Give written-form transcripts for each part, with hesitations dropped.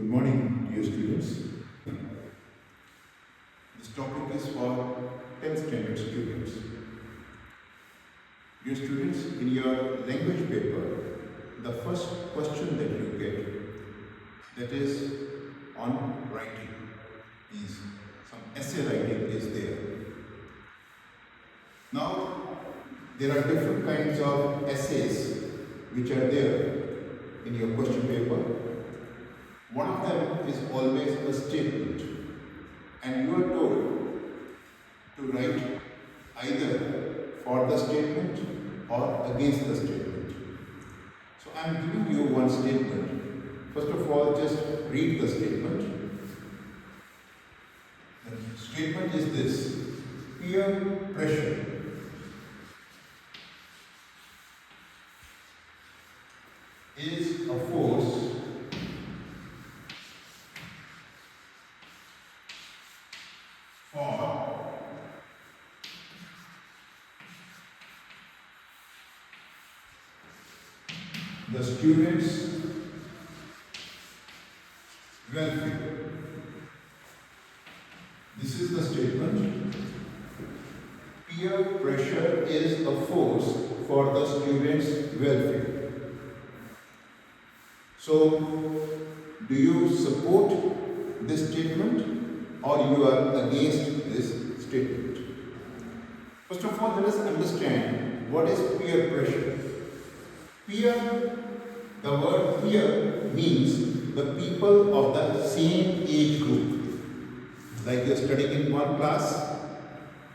Good morning, dear students. This topic is for 10th standard students. Dear students, in your language paper, the first question that you get, that is on writing, is some essay writing is there. Now, there are different kinds of essays which are there in your question paper. One of them is always a statement, and you are told to write either for the statement or against the statement. So I am giving you one statement. First of all, just read the statement. The statement is this: peer pressure is a force for the students' welfare. This is the statement. Peer pressure is a force for the students' welfare. So, do you support this statement or you are against this statement? First of all, let us understand what is peer pressure. Peer, the word peer means the people of the same age group. Like you are studying in one class,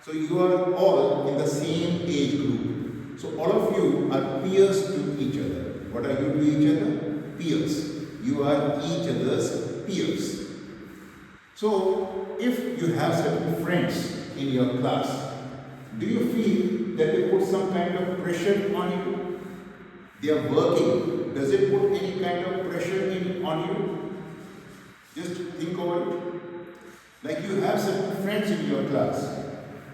so you are all in the same age group. So all of you are peers to each other. What are you to each other? Peers. You are each other's peers. So if you have certain friends in your class, do you feel that they put some kind of pressure on you? They are working. Does it put any kind of pressure on you? Just think over it. Like you have certain friends in your class,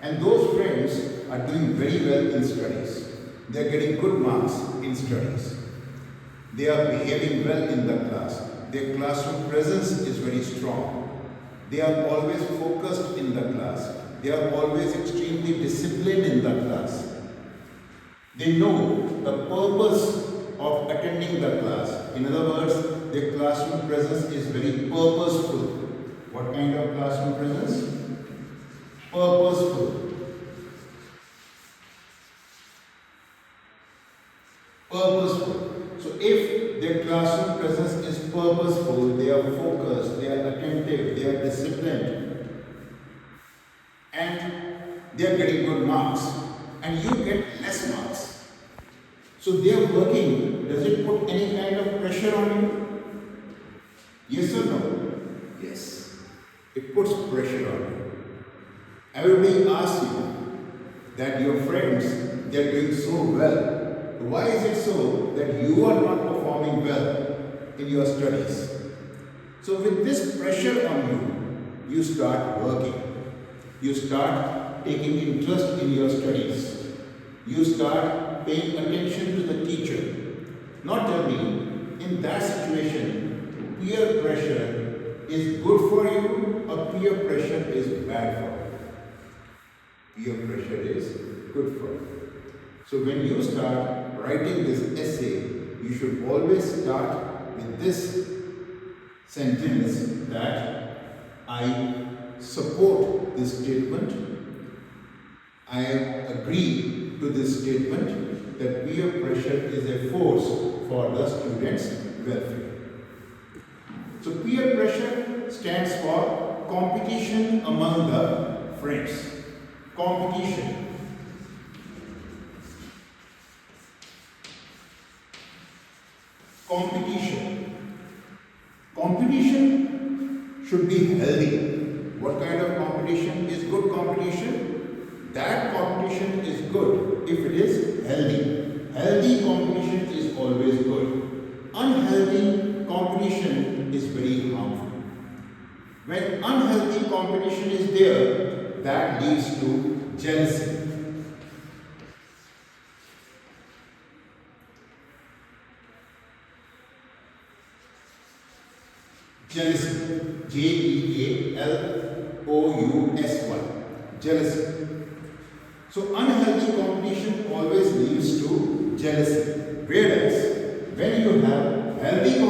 and those friends are doing very well in studies. They are getting good marks in studies. They are behaving well in the class. Their classroom presence is very strong. They are always focused in the class. They are always extremely disciplined in the class. They know the purpose of attending the class. In other words, their classroom presence is very purposeful. What kind of classroom presence? Purposeful. Purposeful. So if their classroom presence is purposeful, they are focused, they are attentive, they are disciplined, and they are getting good marks, and you get less marks. So they are working. Does it put any kind of pressure on you? Yes or no? Yes. It puts pressure on you. Everybody asks you that your friends, they are doing so well. Why is it so that you are not performing well in your studies? So with this pressure on you, you start working. You start taking interest in your studies. You start paying attention to the teacher. Now tell me, in that situation, peer pressure is good for you or peer pressure is bad for you? Peer pressure is good for you. So when you start writing this essay, you should always start with this sentence that I support this statement. I agree to this statement that peer pressure is a force for the students' welfare. So peer pressure stands for competition among the friends. Competition. Competition. Competition should be healthy. What kind of competition is good competition? That competition is good if it is healthy. Healthy competition is always good. Unhealthy competition is very harmful. When unhealthy competition is there, that leads to jealousy. Jealousy. Jealousy. Jealousy. So unhealthy competition always leads to jealousy. Whereas when you have healthy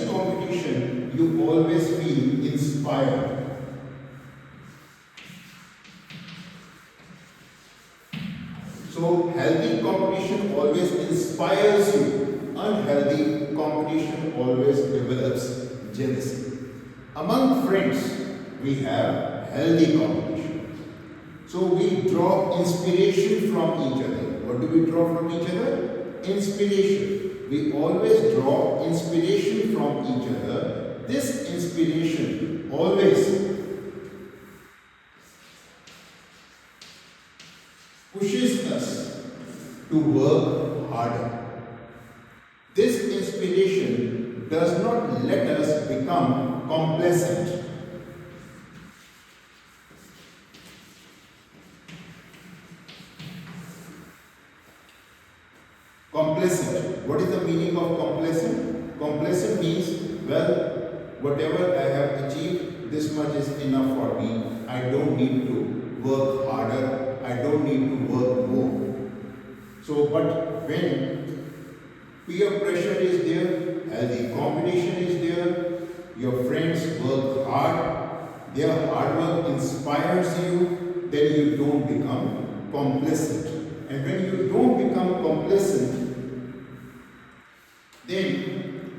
competition, you always feel inspired. So healthy competition always inspires you. Unhealthy competition always develops jealousy. Among friends, we have healthy competition. So we draw inspiration from each other. What do we draw from each other? Inspiration. We always draw inspiration from each other. This inspiration always pushes us to work harder. This inspiration does not let us become complacent. Complacent. What is the meaning of complacent? Complacent means, well, whatever I have achieved, this much is enough for me. I don't need to work harder. I don't need to work more. So, but when peer pressure is there, healthy competition is there, your friends work hard, their hard work inspires you, then you don't become complacent. And when you don't become complacent, then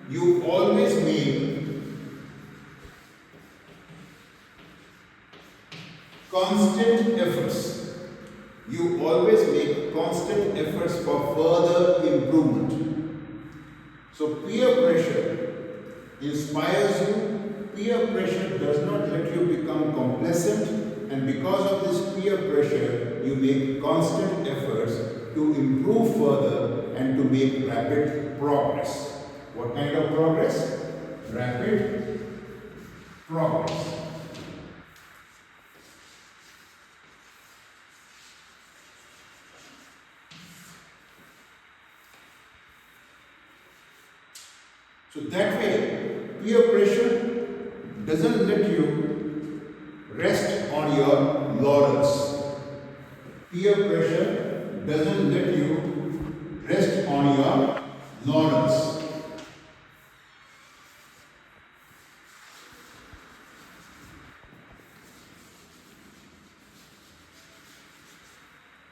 you always make constant efforts. You always make constant efforts for further improvement. So peer pressure inspires you. Peer pressure does not let you become complacent, and because of this peer pressure, you make constant efforts to improve further and to make rapid progress. What kind of progress? Rapid progress. So that way, peer pressure doesn't let you rest on your laurels. Peer pressure doesn't let you rest on your laurels.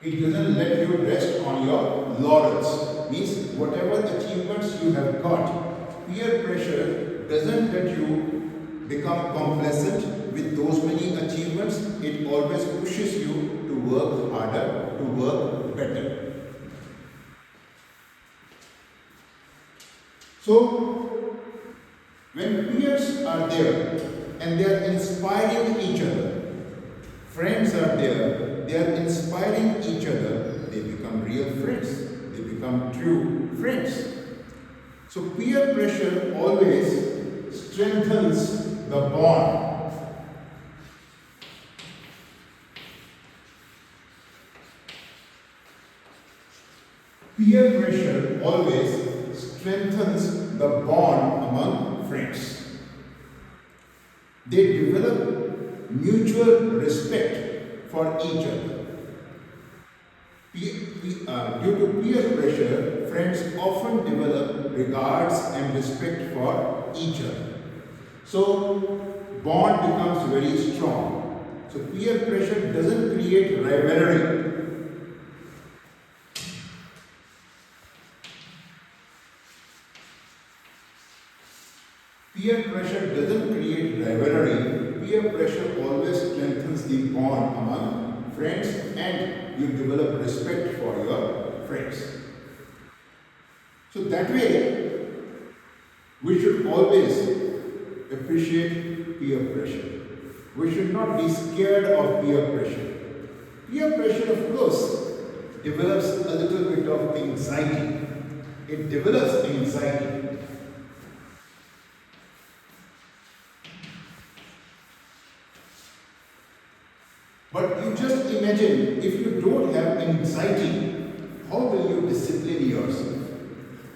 It doesn't let you rest on your laurels. Means whatever achievements you have got, peer pressure doesn't let you become complacent with those many achievements. It always pushes you to work harder, to work better. So, when peers are there and they are inspiring each other, friends are there, they are inspiring each other, they become real friends, they become true friends. So peer pressure always strengthens the bond. Peer pressure always strengthens the bond among friends. They develop mutual respect for each other. Due to peer pressure, friends often develop regards and respect for each other. So, bond becomes very strong. So, peer pressure doesn't create rivalry. Peer pressure doesn't create rivalry. Peer pressure always strengthens the bond among friends, and you develop respect for your friends. So that way, we should always appreciate peer pressure. We should not be scared of peer pressure. Peer pressure, of course, develops a little bit of anxiety. It develops anxiety. But you just imagine, if you don't have anxiety, how will you discipline yourself?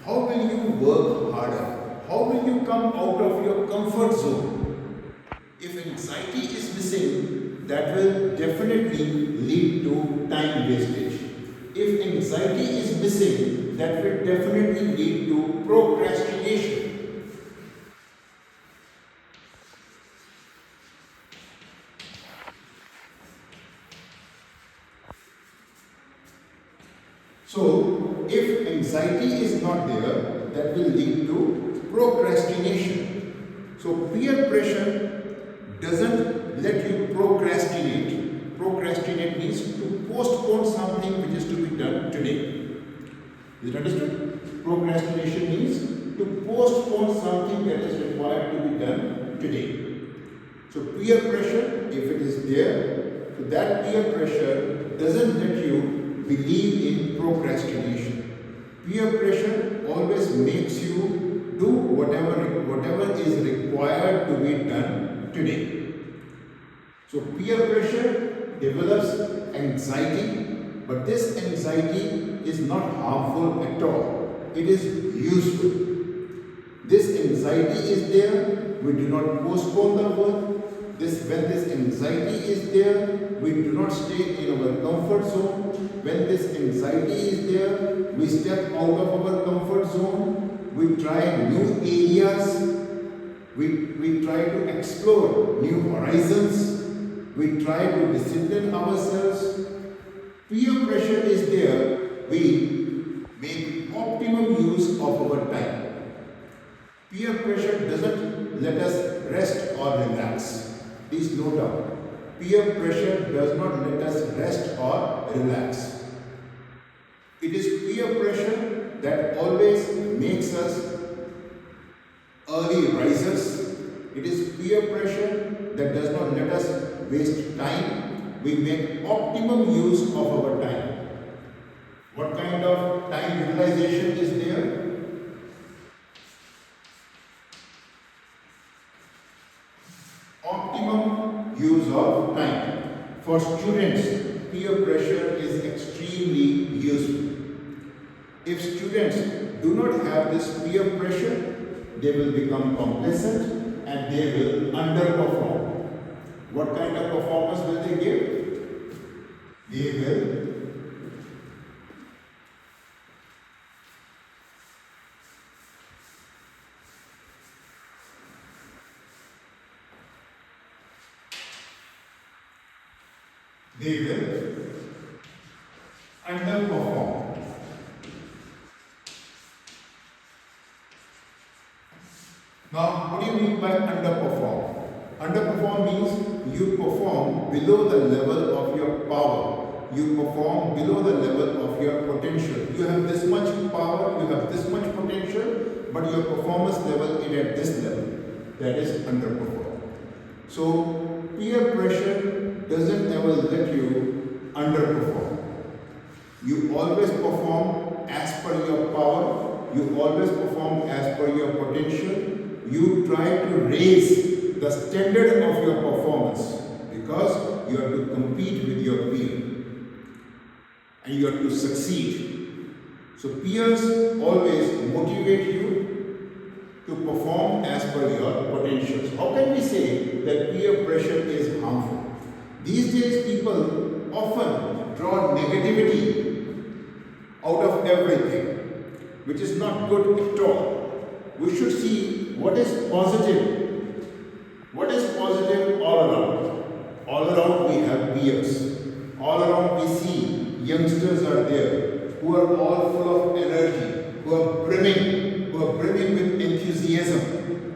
How will you work harder? how will you come out of your comfort zone? If anxiety is missing, that will definitely lead to time wastage. If anxiety is missing, that will definitely lead to procrastination. So, if anxiety is not there, that will lead to procrastination. So, peer pressure doesn't let you procrastinate. Procrastinate means to postpone something which is to be done today. Is it understood? Procrastination means to postpone something that is required to be done today. So, peer pressure, if it is there, so that peer pressure doesn't let you believe in procrastination. Peer pressure always makes you do whatever is required to be done today. So peer pressure develops anxiety, but this anxiety is not harmful at all. It is useful. This anxiety is there, we do not postpone the work. When this anxiety is there, we do not stay in our comfort zone. When this anxiety is there, we step out of our comfort zone. We try new areas. We try to explore new horizons. We try to discipline ourselves. Peer pressure is there. We make optimum use of our time. Peer pressure doesn't let us rest or relax. Please note down. Peer pressure does not let us rest or relax. It is peer pressure that always makes us early risers. It is peer pressure that does not let us waste time. We make optimum use of our time. What kind of time utilization is there? Optimum use of time. For students, peer pressure is extremely useful. If students do not have this peer pressure, they will become complacent and they will underperform. What kind of performance will they give? They will underperform. Now, what do you mean by underperform? Underperform means you perform below the level of your power. You perform below the level of your potential. You have this much power, you have this much potential, but your performance level is at this level. That is underperform. So, peer pressure doesn't ever let you underperform. You always perform as per your power. You always perform as per your potential. You try to raise the standard of your performance because you have to compete with your peer and you have to succeed. So peers always motivate you to perform as per your potentials. How can we say that peer pressure is harmful? These days people often draw negativity out of everything, which is not good at all. We should see what is positive. What is positive all around? All around we have peers. All around we see youngsters are there who are all full of energy, who are brimming with enthusiasm,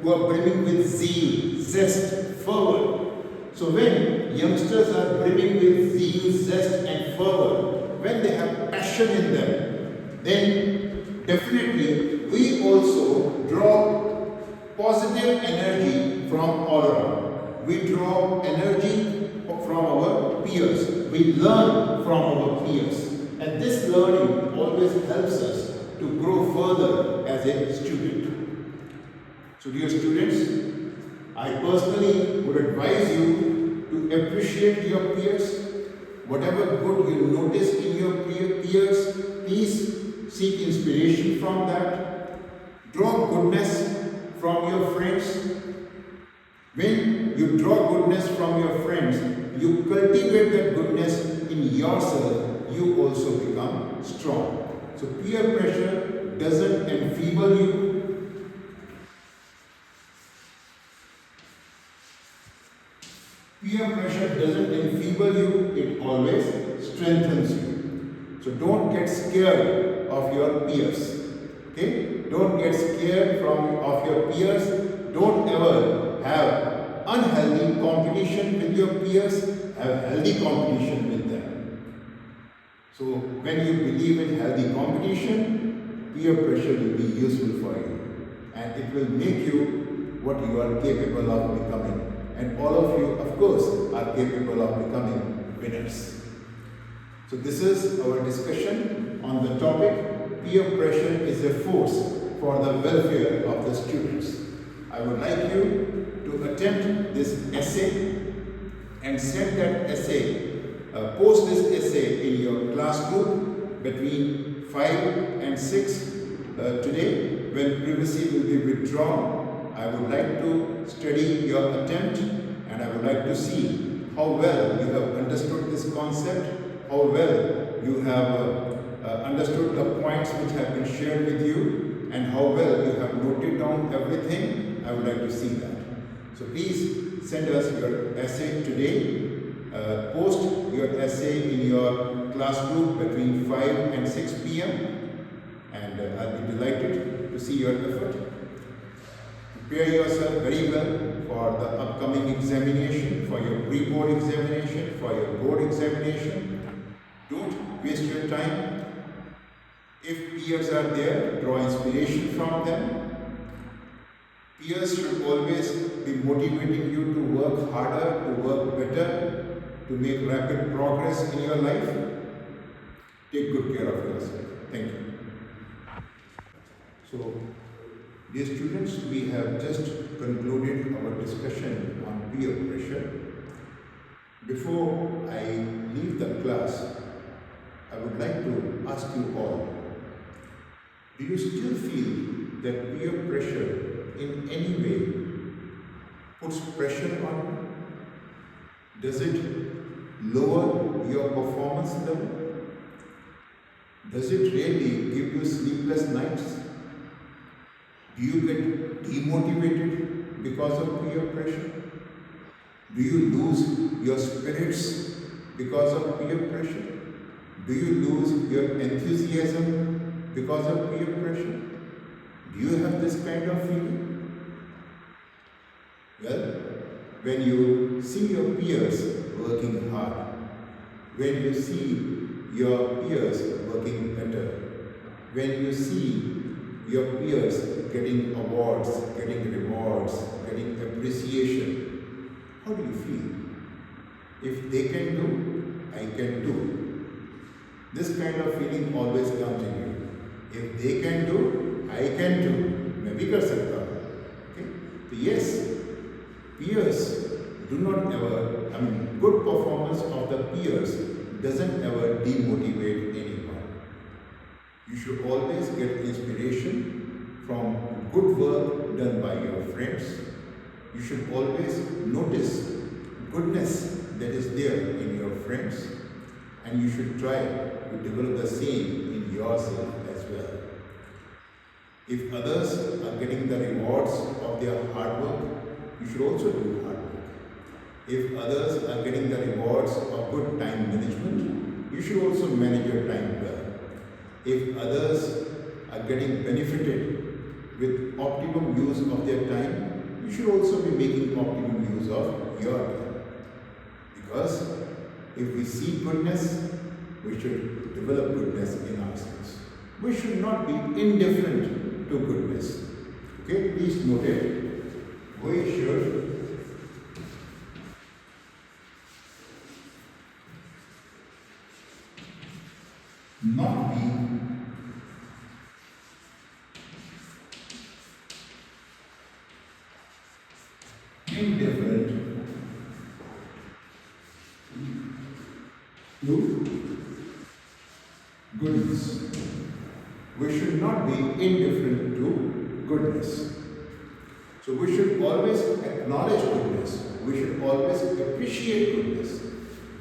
who are brimming with zeal, zest, fervor. So when youngsters are brimming with zeal, zest and fervor, when they have passion in them, then definitely we also draw positive energy from all around. We draw energy from our peers. We learn from our peers. And this learning always helps us to grow further as a student. So dear students, I personally would advise you to appreciate your peers. Whatever good you notice in your peers, please seek inspiration from that. Draw goodness When you draw goodness from your friends, you cultivate that goodness in yourself, you also become strong. So peer pressure doesn't enfeeble you. Peer pressure doesn't enfeeble you, it always strengthens you. So don't get scared of your peers. Okay? Don't get scared of your peers. Don't ever have unhealthy competition with your peers. Have healthy competition with them. So when you believe in healthy competition, peer pressure will be useful for you. And it will make you what you are capable of becoming. And all of you, of course, are capable of becoming winners. So this is our discussion on the topic, peer pressure is a force for the welfare of the students. I would like you to attempt this essay and send that essay, post this essay in your class group between 5 and 6 today, when privacy will be withdrawn. I would like to study your attempt, and I would like to see how well you have understood this concept, how well you have understood the points which have been shared with you, and how well you have noted down everything. I would like to see that. So please send us your essay today. Post your essay in your class group between 5 and 6 p.m. and I'll be delighted to see your effort. Prepare yourself very well for the upcoming examination, for your pre-board examination, for your board examination. Don't waste your time. If peers are there, draw inspiration from them. Peers should always be motivating you to work harder, to work better, to make rapid progress in your life. Take good care of yourself. Thank you. So, dear students, we have just concluded our discussion on peer pressure. Before I leave the class, I would like to ask you all, do you still feel that peer pressure in any way puts pressure on you? Does it lower your performance level? Does it really give you sleepless nights? Do you get demotivated because of peer pressure? Do you lose your spirits because of peer pressure? Do you lose your enthusiasm because of peer pressure? Do you have this kind of feeling? Well, when you see your peers working hard, when you see your peers working better, when you see your peers getting awards, getting rewards, getting appreciation, how do you feel? If they can do, I can do. This kind of feeling always comes in you. If they can do, I can do. मैं भी कर सकता हूँ. Okay? So yes, peers do not ever, good performance of the peers doesn't ever demotivate anyone. You should always get inspiration from good work done by your friends. You should always notice goodness that is there in your friends, and you should try to develop the same in yourself as well. If others are getting the rewards of their hard work, you should also do hard work. If others are getting the rewards of good time management, you should also manage your time well. If others are getting benefited with optimum use of their time, you should also be making optimum use of your time. Because if we see goodness, we should develop goodness in ourselves. We should not be indifferent to goodness. Okay, please note it. We should not be indifferent to goodness. We should not be indifferent to goodness. So we should always acknowledge goodness. We should always appreciate goodness.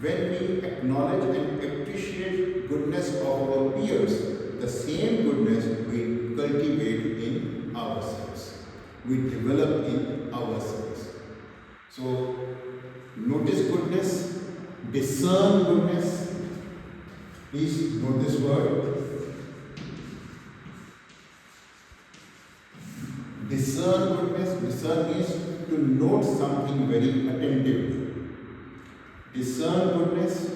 When we acknowledge and appreciate goodness of our peers, the same goodness we cultivate in ourselves. We develop in ourselves. So notice goodness, discern goodness. Please note this word. Discern goodness. Discern means to note something very attentively. Discern goodness,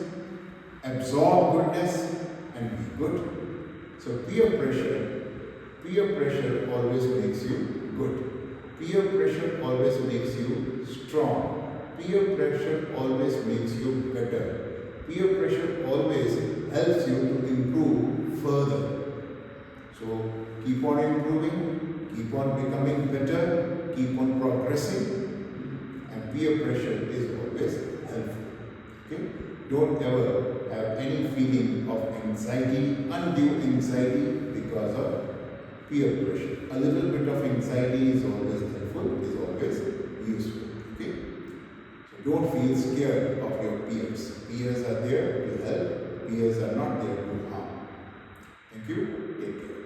absorb goodness, and be good. So peer pressure always makes you good. Peer pressure always makes you strong. Peer pressure always makes you better. Peer pressure always helps you to improve further. So keep on improving, keep on becoming better, keep on progressing, and peer pressure is always helpful. Okay? Don't ever have any feeling of anxiety, undue anxiety because of peer pressure. A little bit of anxiety is always helpful, is always useful. Okay? So don't feel scared of your peers. Peers are there to help, peers are not there to harm. Thank you. Take care.